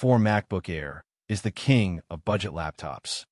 M4 MacBook Air is the king of budget laptops.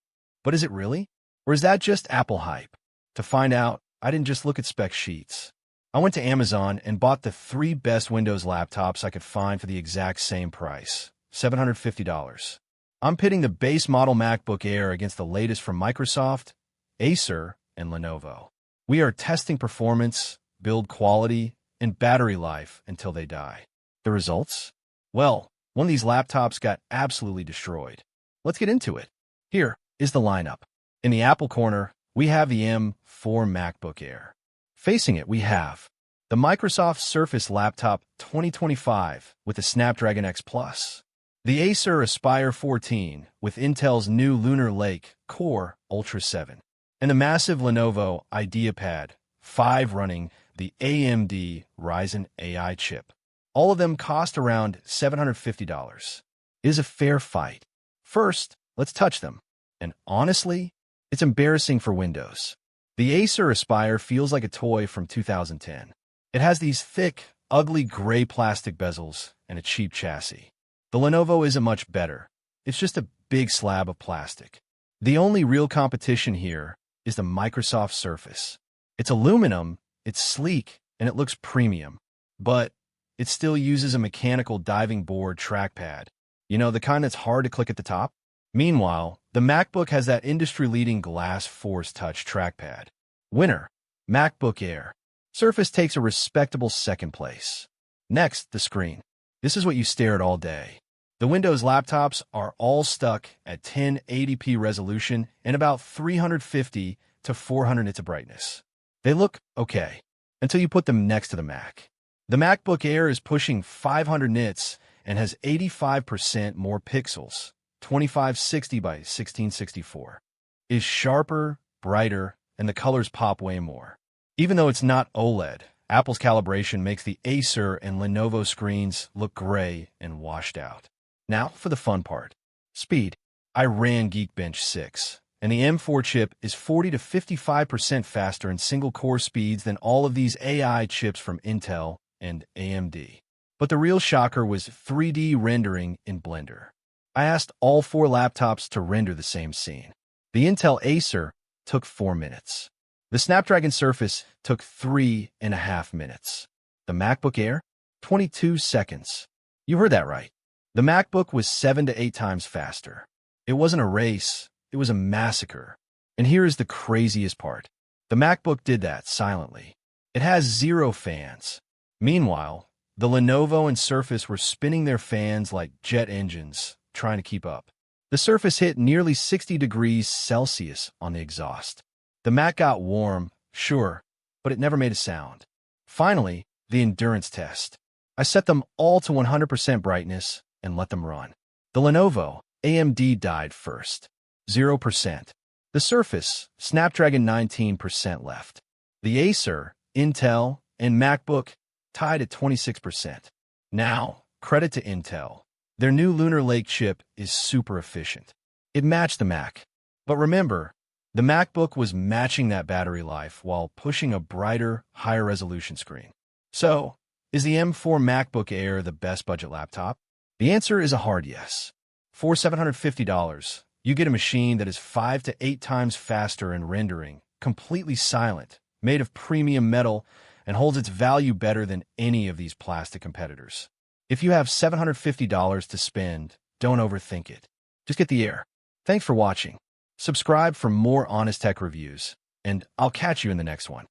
But is it really? Or is that just Apple hype? To find out, I didn't just look at spec sheets. I went to Amazon and bought the 3 best Windows laptops I could find for the exact same price, $750. I'm pitting the base model MacBook Air against the latest from Microsoft, Acer, and Lenovo. We are testing performance, build quality, and battery life until they die. The results? Well, one of these laptops got absolutely destroyed. Let's get into it. Here is the lineup. In the Apple corner, we have the M4 MacBook Air. Facing it, we have the Microsoft Surface Laptop 2025 with the Snapdragon X Plus, the Acer Aspire 14 with Intel's new Lunar Lake Core Ultra 7, and the massive Lenovo IdeaPad 5 running the AMD Ryzen AI chip. All of them cost around $750. It is a fair fight. First, let's touch them. And honestly, it's embarrassing for Windows. The Acer Aspire feels like a toy from 2010. It has these thick, ugly gray plastic bezels and a cheap chassis. The Lenovo isn't much better. It's just a big slab of plastic. The only real competition here is the Microsoft Surface. It's aluminum, it's sleek, and it looks premium. But it still uses a mechanical diving board trackpad. You know, the kind that's hard to click at the top? Meanwhile, the MacBook has that industry-leading Glass Force Touch trackpad. Winner, MacBook Air. Surface takes a respectable second place. Next, the screen. This is what you stare at all day. The Windows laptops are all stuck at 1080p resolution and about 350 to 400 nits of brightness. They look okay until you put them next to the Mac. The MacBook Air is pushing 500 nits and has 85% more pixels. 2560 by 1664, is sharper, brighter, and the colors pop way more. Even though it's not OLED, Apple's calibration makes the Acer and Lenovo screens look gray and washed out. Now for the fun part. Speed. I ran Geekbench 6, and the M4 chip is 40 to 55% faster in single-core speeds than all of these AI chips from Intel and AMD. But the real shocker was 3D rendering in Blender. I asked all 4 laptops to render the same scene. The Intel Acer took 4 minutes. The Snapdragon Surface took 3.5 minutes. The MacBook Air, 22 seconds. You heard that right. The MacBook was 7 to 8 times faster. It wasn't a race, it was a massacre. And here is the craziest part. The MacBook did that silently. It has 0 fans. Meanwhile, the Lenovo and Surface were spinning their fans like jet engines, trying to keep up. The Surface hit nearly 60 degrees Celsius on the exhaust. The Mac got warm, sure, but it never made a sound. Finally, the endurance test. I set them all to 100% brightness and let them run. The Lenovo, AMD died first, 0%. The Surface, Snapdragon 19% left. The Acer, Intel, and MacBook tied at 26%. Now, credit to Intel. Their new Lunar Lake chip is super efficient. It matched the Mac. But remember, the MacBook was matching that battery life while pushing a brighter, higher resolution screen. So, is the M4 MacBook Air the best budget laptop? The answer is a hard yes. For $750, you get a machine that is 5 to 8 times faster in rendering, completely silent, made of premium metal, and holds its value better than any of these plastic competitors. If you have $750 to spend, don't overthink it. Just get the Air. Thanks for watching. Subscribe for more honest tech reviews, and I'll catch you in the next one.